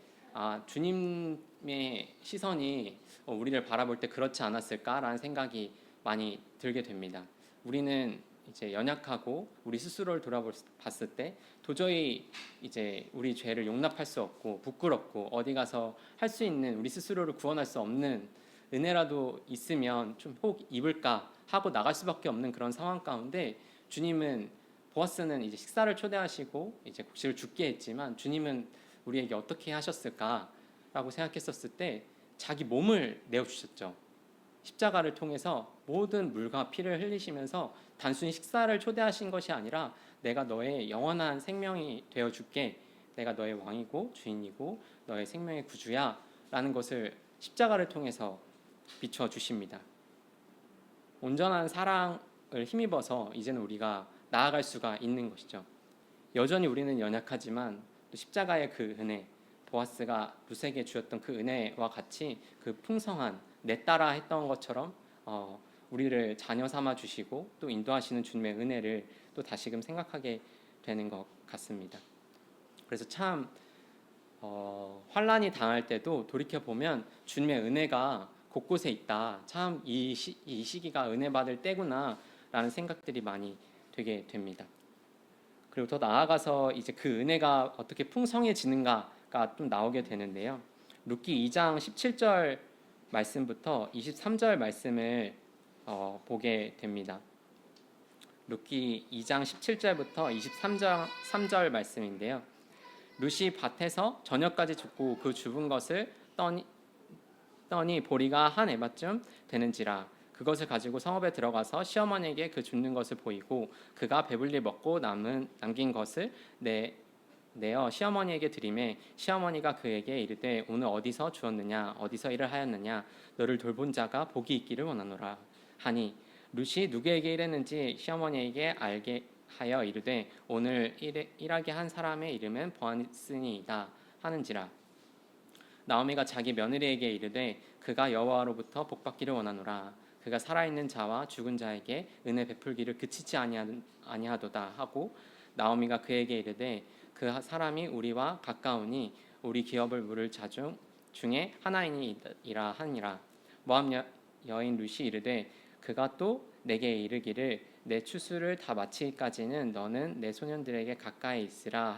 주님의 시선이 우리를 바라볼 때 그렇지 않았을까라는 생각이 많이 들게 됩니다. 우리는 이제 연약하고 우리 스스로를 돌아봤을 때 도저히 이제 우리 죄를 용납할 수 없고 부끄럽고 어디 가서 할 수 있는 우리 스스로를 구원할 수 없는 은혜라도 있으면 좀 혹 입을까 하고 나갈 수밖에 없는 그런 상황 가운데 주님은 보아스는 이제 식사를 초대하시고 이제 곡식을 줍게 했지만 주님은 우리에게 어떻게 하셨을까라고 생각했었을 때 자기 몸을 내어 주셨죠. 십자가를 통해서 모든 물과 피를 흘리시면서 단순히 식사를 초대하신 것이 아니라 내가 너의 영원한 생명이 되어 줄게. 내가 너의 왕이고 주인이고 너의 생명의 구주야 라는 것을 십자가를 통해서 비춰 주십니다. 온전한 사랑을 힘입어서 이제는 우리가 나아갈 수가 있는 것이죠. 여전히 우리는 연약하지만 또 십자가의 그 은혜, 보아스가 룻에게 주었던 그 은혜와 같이 그 풍성한 내 따라 했던 것처럼 우리를 자녀 삼아 주시고 또 인도하시는 주님의 은혜를 또 다시금 생각하게 되는 것 같습니다. 그래서 참 환난이 당할 때도 돌이켜 보면 주님의 은혜가 곳곳에 있다. 참 이 시기가 은혜 받을 때구나라는 생각들이 많이 되게 됩니다. 그리고 더 나아가서 이제 그 은혜가 어떻게 풍성해지는가가 좀 나오게 되는데요. 룻기 2장 17절 말씀부터 23절 말씀을 보게 됩니다. 룻기 2장 17절부터 23절 3절 말씀인데요. 룻이 밭에서 저녁까지 줍고 그 줍은 것을 떠니 보리가 한 에바쯤 되는지라 그것을 가지고 성읍에 들어가서 시어머니에게 그 줍는 것을 보이고 그가 배불리 먹고 남긴 것을 내어 시어머니에게 드리매 시어머니가 그에게 이르되 오늘 어디서 주었느냐 어디서 일을 하였느냐 너를 돌본 자가 복이 있기를 원하노라 하니 룻이 누구에게 일했는지 시어머니에게 알게 하여 이르되 오늘 일하게 한 사람의 이름은 보아스니이다 하는지라 나오미가 자기 며느리에게 이르되 그가 여호와로부터 복받기를 원하노라 그가 살아있는 자와 죽은 자에게 은혜 베풀기를 그치지 아니하도다 하고 나오미가 그에게 이르되 그 사람이 우리와 가까우니 우리 기업을 물을 자 중에 하나이니이라 하니라 모압 여인 룻이 이르되 그가 또 내게 이르기를 내 추수를 다 마치기까지는 너는 내 소년들에게 가까이 있으라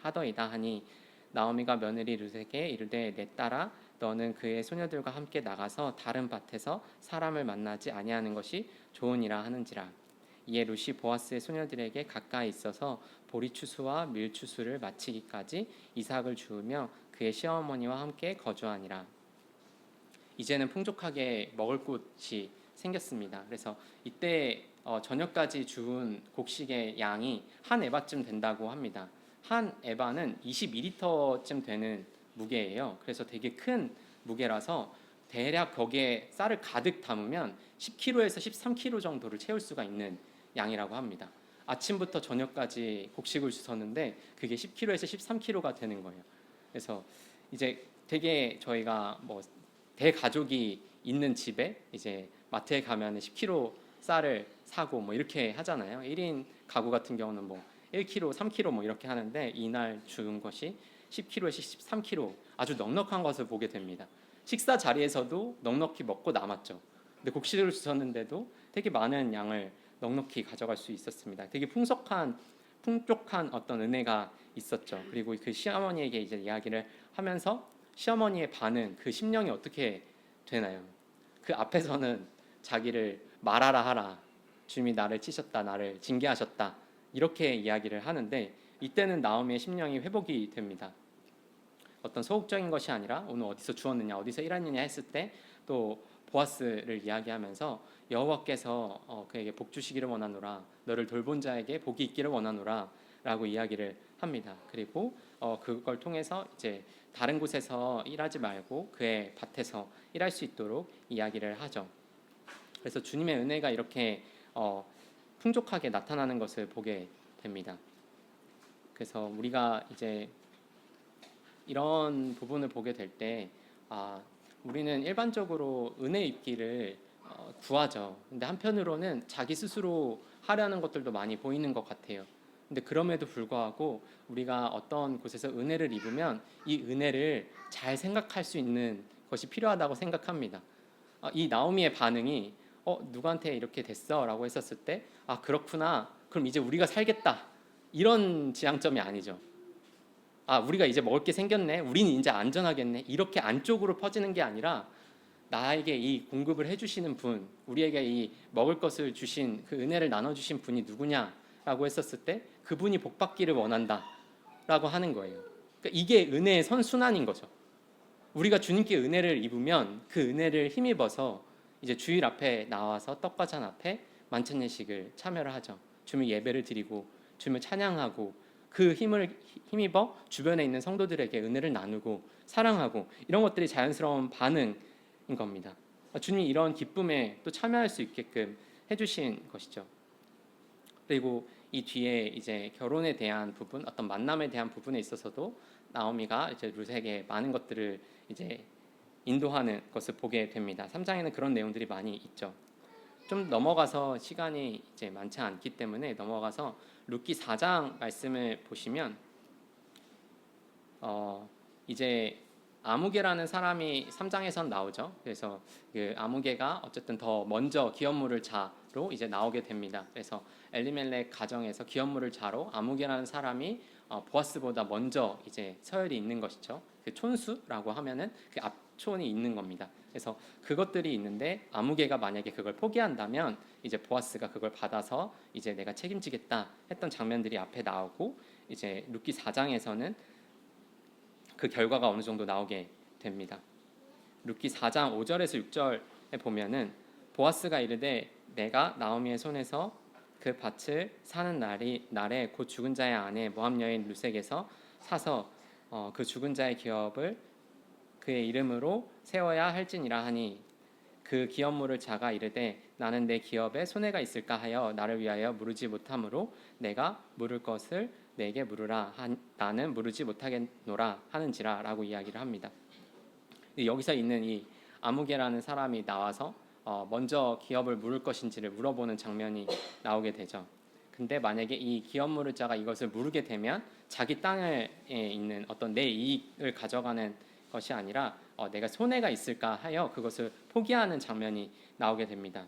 하더이다 하니 나오미가 며느리 룻에게 이르되 내 딸아 너는 그의 소녀들과 함께 나가서 다른 밭에서 사람을 만나지 아니하는 것이 좋으니라 하는지라 이에 룻이 보아스의 소녀들에게 가까이 있어서 보리 추수와 밀 추수를 마치기까지 이삭을 주우며 그의 시어머니와 함께 거주하니라 이제는 풍족하게 먹을 곳이 생겼습니다. 그래서 이때 저녁까지 주운 곡식의 양이 한 에바쯤 된다고 합니다. 한 에바는 22리터쯤 되는 무게예요. 그래서 되게 큰 무게라서 대략 거기에 쌀을 가득 담으면 10kg에서 13kg 정도를 채울 수가 있는 양이라고 합니다. 아침부터 저녁까지 곡식을 주웠는데 그게 10kg에서 13kg가 되는 거예요. 그래서 이제 되게 저희가 뭐 대가족이 있는 집에 이제 마트에 가면 10kg 쌀을 사고 뭐 이렇게 하잖아요. 1인 가구 같은 경우는 뭐 1kg, 3kg 뭐 이렇게 하는데 이날 주운 것이 10kg에서 13kg 아주 넉넉한 것을 보게 됩니다. 식사 자리에서도 넉넉히 먹고 남았죠. 근데 곡식을 주셨는데도 되게 많은 양을 넉넉히 가져갈 수 있었습니다. 되게 풍족한 어떤 은혜가 있었죠. 그리고 그 시어머니에게 이제 이야기를 하면서 시어머니의 반응, 그 심령이 어떻게 되나요? 그 앞에서는 자기를 말하라 하라, 주님이 나를 치셨다, 나를 징계하셨다 이렇게 이야기를 하는데 이때는 나오미의 심령이 회복이 됩니다. 어떤 소극적인 것이 아니라 오늘 어디서 주었느냐, 어디서 일하느냐 했을 때 또 보아스를 이야기하면서 여호와께서 그에게 복 주시기를 원하노라, 너를 돌본 자에게 복이 있기를 원하노라 라고 이야기를 합니다. 그리고 그걸 통해서 이제 다른 곳에서 일하지 말고 그의 밭에서 일할 수 있도록 이야기를 하죠. 그래서 주님의 은혜가 이렇게 풍족하게 나타나는 것을 보게 됩니다. 그래서 우리가 이제 이런 부분을 보게 될 때 우리는 일반적으로 은혜 입기를 구하죠. 근데 한편으로는 자기 스스로 하려는 것들도 많이 보이는 것 같아요. 근데 그럼에도 불구하고 우리가 어떤 곳에서 은혜를 입으면 이 은혜를 잘 생각할 수 있는 것이 필요하다고 생각합니다. 이 나오미의 반응이 누구한테 이렇게 됐어라고 했었을 때 그렇구나. 그럼 이제 우리가 살겠다. 이런 지향점이 아니죠. 우리가 이제 먹을 게 생겼네. 우리는 이제 안전하겠네. 이렇게 안쪽으로 퍼지는 게 아니라 나에게 이 공급을 해주시는 분, 우리에게 이 먹을 것을 주신 그 은혜를 나눠주신 분이 누구냐라고 했었을 때 그분이 복받기를 원한다라고 하는 거예요. 그러니까 이게 은혜의 선순환인 거죠. 우리가 주님께 은혜를 입으면 그 은혜를 힘입어서 이제 주일 앞에 나와서 떡과 잔 앞에 만찬 예식을 참여를 하죠. 주님 예배를 드리고 주님을 찬양하고 그 힘을 힘입어 주변에 있는 성도들에게 은혜를 나누고 사랑하고 이런 것들이 자연스러운 반응인 겁니다. 주님이 이런 기쁨에 또 참여할 수 있게끔 해주신 것이죠. 그리고 이 뒤에 이제 결혼에 대한 부분, 어떤 만남에 대한 부분에 있어서도 나오미가 이제 룻에게 많은 것들을 이제 인도하는 것을 보게 됩니다. 3장에는 그런 내용들이 많이 있죠. 좀 넘어가서 시간이 이제 많지 않기 때문에 넘어가서 룻기 4장 말씀을 보시면 이제 아무개라는 사람이 3장에선 나오죠. 그래서 그 아무개가 어쨌든 더 먼저 기업물을 자로 이제 나오게 됩니다. 그래서 엘리멜렉 가정에서 기업물을 자로 아무개라는 사람이 보아스보다 먼저 이제 서열이 있는 것이죠. 그 촌수라고 하면은 그 앞촌이 있는 겁니다. 그래서 그것들이 있는데 아무개가 만약에 그걸 포기한다면 이제 보아스가 그걸 받아서 이제 내가 책임지겠다 했던 장면들이 앞에 나오고 이제 룻기 4장에서는 그 결과가 어느 정도 나오게 됩니다. 룻기 4장 5절에서 6절에 보면은 보아스가 이르되 내가 나오미의 손에서 그 밭을 사는 날에 곧 죽은 자의 아내 모압 여인 룻에게서 사서 그 죽은 자의 기업을 그의 이름으로 세워야 할지니라 하니 그 기업물을 자가 이르되 나는 내 기업에 손해가 있을까 하여 나를 위하여 물으지 못하므로 내가 물을 것을 내게 물으라 나는 물으지 못하겠노라 하는지라 라고 이야기를 합니다. 여기서 있는 이 아무개라는 사람이 나와서 먼저 기업을 물을 것인지를 물어보는 장면이 나오게 되죠. 근데 만약에 이 기업 물을 자가 이것을 물게 되면 자기 땅에 있는 어떤 내 이익을 가져가는 것이 아니라 내가 손해가 있을까 하여 그것을 포기하는 장면이 나오게 됩니다.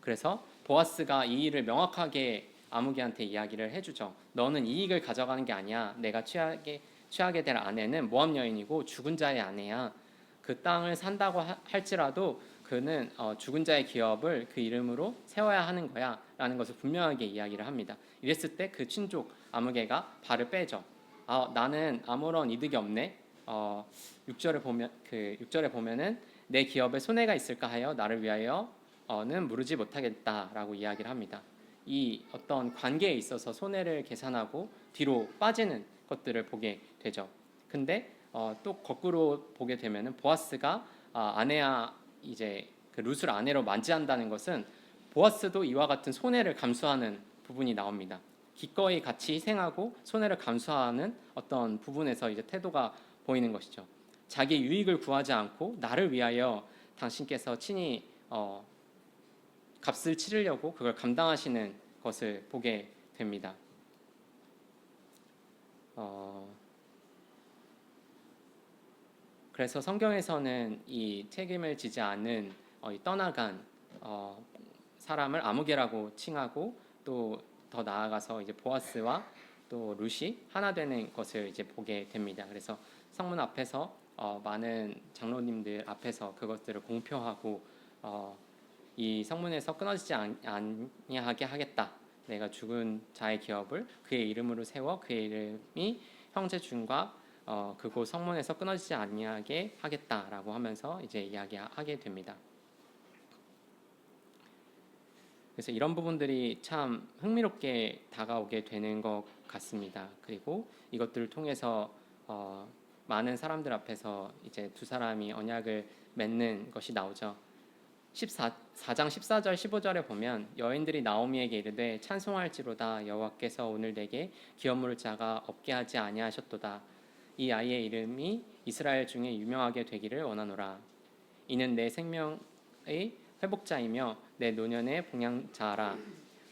그래서 보아스가 이 일을 명확하게 아무개한테 이야기를 해주죠. 너는 이익을 가져가는 게 아니야. 내가 취하게 될 아내는 모압 여인이고 죽은 자의 아내야. 그 땅을 산다고 할지라도 그는 죽은 자의 기업을 그 이름으로 세워야 하는 거야 라는 것을 분명하게 이야기를 합니다. 이랬을 때 그 친족 아무개가 발을 빼죠. 나는 아무런 이득이 없네. 6절에 보면은 내 기업에 손해가 있을까 하여 나를 위하여는 물으지 못하겠다라고 이야기를 합니다. 이 어떤 관계에 있어서 손해를 계산하고 뒤로 빠지는 것들을 보게 되죠. 근데 또 거꾸로 보게 되면은 보아스가 아내야 이제 그 룻을 아내로 맞이한다는 것은 보아스도 이와 같은 손해를 감수하는 부분이 나옵니다. 기꺼이 같이 희생하고 손해를 감수하는 어떤 부분에서 이제 태도가 보이는 것이죠. 자기 유익을 구하지 않고 나를 위하여 당신께서 친히 값을 치르려고 그걸 감당하시는 것을 보게 됩니다. 그래서 성경에서는 이 책임을 지지 않은 떠나간 사람을 아무개라고 칭하고 또 더 나아가서 이제 보아스와 또 룻이 하나 되는 것을 이제 보게 됩니다. 그래서 성문 앞에서 많은 장로님들 앞에서 그것들을 공표하고 이 성문에서 끊어지지 아니하게 하겠다. 내가 죽은 자의 기업을 그의 이름으로 세워 그의 이름이 형제 중과 그곳 성문에서 끊어지지 아니하게 하겠다라고 하면서 이제 이야기하게 됩니다. 그래서 이런 부분들이 참 흥미롭게 다가오게 되는 것 같습니다. 그리고 이것들을 통해서 많은 사람들 앞에서 이제 두 사람이 언약을 맺는 것이 나오죠. 4장 14절 15절에 보면 여인들이 나오미에게 이르되 찬송할지로다 여호와께서 오늘 내게 기업물을 자가 없게 하지 아니하셨도다. 이 아이의 이름이 이스라엘 중에 유명하게 되기를 원하노라. 이는 내 생명의 회복자이며 내 노년의 봉양자라.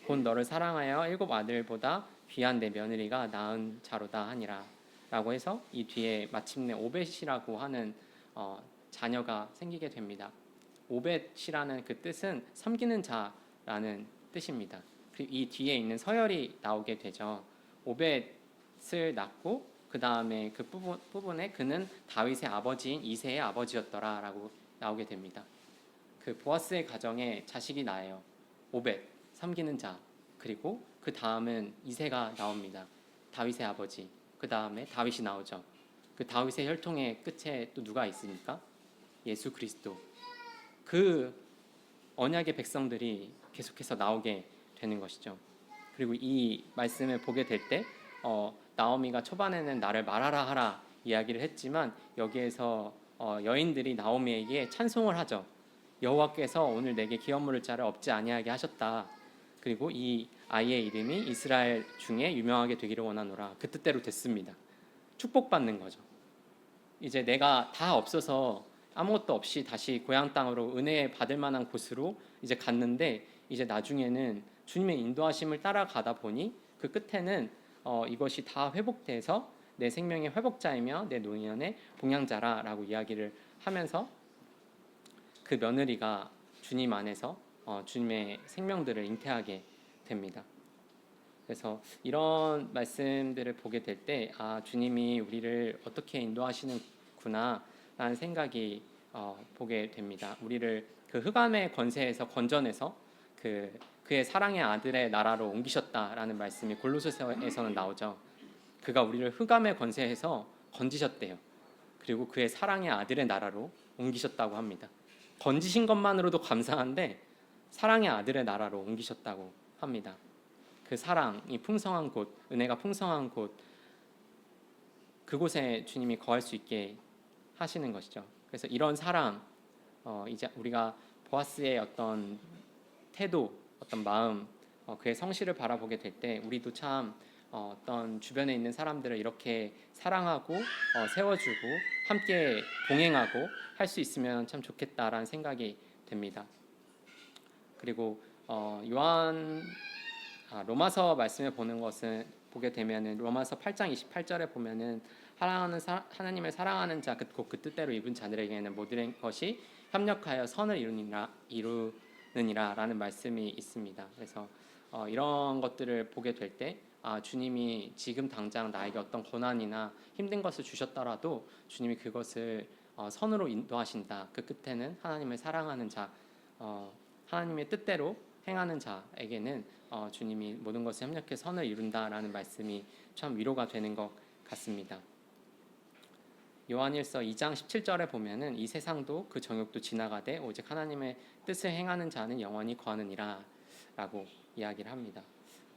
곧 너를 사랑하여 7 아들보다 귀한 내 며느리가 낳은 자로다 하니라. 라고 해서 이 뒤에 마침내 오벳이라고 하는 자녀가 생기게 됩니다. 오벳이라는 그 뜻은 섬기는 자라는 뜻입니다. 그리고 이 뒤에 있는 서열이 나오게 되죠. 오벳을 낳고 그 다음에 그 부분에 그는 다윗의 아버지인 이새의 아버지였더라라고 나오게 됩니다. 그 보아스의 가정에 자식이 나요. 오벳, 섬기는 자. 그리고 그 다음은 이새가 나옵니다. 다윗의 아버지. 그 다음에 다윗이 나오죠. 그 다윗의 혈통의 끝에 또 누가 있습니까? 예수 그리스도. 그 언약의 백성들이 계속해서 나오게 되는 것이죠. 그리고 이 말씀을 보게 될 때 나오미가 초반에는 나를 말하라 하라 이야기를 했지만 여기에서 여인들이 나오미에게 찬송을 하죠. 여호와께서 오늘 내게 기업 물을 자를 없지 아니하게 하셨다. 그리고 이 아이의 이름이 이스라엘 중에 유명하게 되기를 원하노라. 그 뜻대로 됐습니다. 축복받는 거죠. 이제 내가 다 없어서 아무것도 없이 다시 고향 땅으로 은혜 받을 만한 곳으로 이제 갔는데 이제 나중에는 주님의 인도하심을 따라가다 보니 그 끝에는 이것이 다 회복돼서 내 생명의 회복자이며 내 노년의 봉양자라라고 이야기를 하면서 그 며느리가 주님 안에서 주님의 생명들을 잉태하게 됩니다. 그래서 이런 말씀들을 보게 될 때 주님이 우리를 어떻게 인도하시는구나 라는 생각이 보게 됩니다. 우리를 그 흑암의 권세에서 건져내서 그의 사랑의 아들의 나라로 옮기셨다라는 말씀이 골로새서에서는 나오죠. 그가 우리를 흑암의 권세에서 건지셨대요. 그리고 그의 사랑의 아들의 나라로 옮기셨다고 합니다. 건지신 것만으로도 감사한데 사랑의 아들의 나라로 옮기셨다고 합니다. 그 사랑이 풍성한 곳, 은혜가 풍성한 곳, 그곳에 주님이 거할 수 있게 하시는 것이죠. 그래서 이런 사랑, 이제 우리가 보아스의 어떤 태도, 어떤 마음, 그의 성실을 바라보게 될 때 우리도 참 어떤 주변에 있는 사람들을 이렇게 사랑하고 세워주고 함께 동행하고 할 수 있으면 참 좋겠다라는 생각이 됩니다. 그리고 로마서 말씀을 보게 되면은 로마서 8장 28절에 보면은 하나님을 사랑하는 자 곧 그 뜻대로 입은 자들에게는 모든 것이 협력하여 선을 이루느니라라는 말씀이 있습니다. 그래서 이런 것들을 보게 될 때 주님이 지금 당장 나에게 어떤 고난이나 힘든 것을 주셨더라도 주님이 그것을 선으로 인도하신다. 그 끝에는 하나님을 사랑하는 자, 하나님의 뜻대로 행하는 자에게는 주님이 모든 것을 협력해 선을 이룬다라는 말씀이 참 위로가 되는 것 같습니다. 요한일서 2장 17절에 보면은 이 세상도 그 정욕도 지나가되 오직 하나님의 뜻을 행하는 자는 영원히 거하느니라 라고 이야기를 합니다.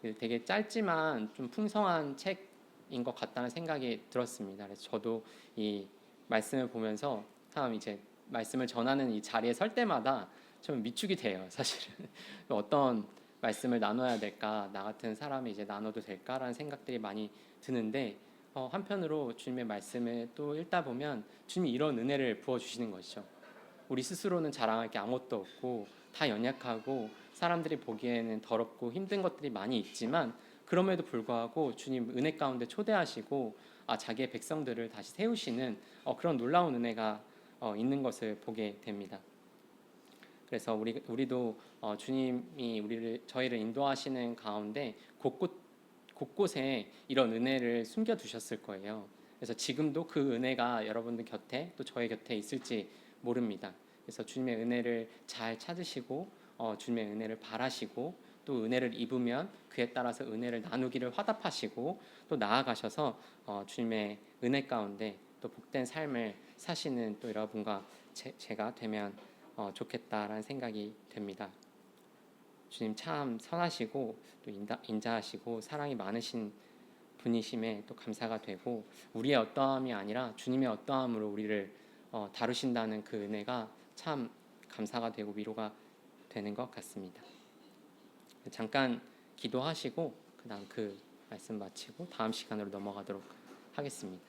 되게 짧지만 좀 풍성한 책인 것 같다는 생각이 들었습니다. 그래서 저도 이 말씀을 보면서 참 이제 말씀을 전하는 이 자리에 설 때마다 좀 위축이 돼요. 사실은 어떤 말씀을 나눠야 될까, 나 같은 사람이 이제 나눠도 될까라는 생각들이 많이 드는데 한편으로 주님의 말씀을 또 읽다 보면 주님이 이런 은혜를 부어주시는 것이죠. 우리 스스로는 자랑할 게 아무것도 없고 다 연약하고 사람들이 보기에는 더럽고 힘든 것들이 많이 있지만 그럼에도 불구하고 주님 은혜 가운데 초대하시고 자기의 백성들을 다시 세우시는 그런 놀라운 은혜가 있는 것을 보게 됩니다. 그래서 우리도 주님이 저희를 인도하시는 가운데 곳곳에 이런 은혜를 숨겨 두셨을 거예요. 그래서 지금도 그 은혜가 여러분들 곁에 또 저희 곁에 있을지 모릅니다. 그래서 주님의 은혜를 잘 찾으시고 주님의 은혜를 바라시고 또 은혜를 입으면 그에 따라서 은혜를 나누기를 화답하시고 또 나아가셔서 주님의 은혜 가운데 또 복된 삶을 사시는 또 여러분과 제가 되면 좋겠다라는 생각이 됩니다. 주님 참 선하시고 또 인자하시고 사랑이 많으신 분이심에 또 감사가 되고 우리의 어떠함이 아니라 주님의 어떠함으로 우리를 다루신다는 그 은혜가 참 감사가 되고 위로가 되는 것 같습니다. 잠깐 기도하시고 그다음 그 말씀 마치고 다음 시간으로 넘어가도록 하겠습니다.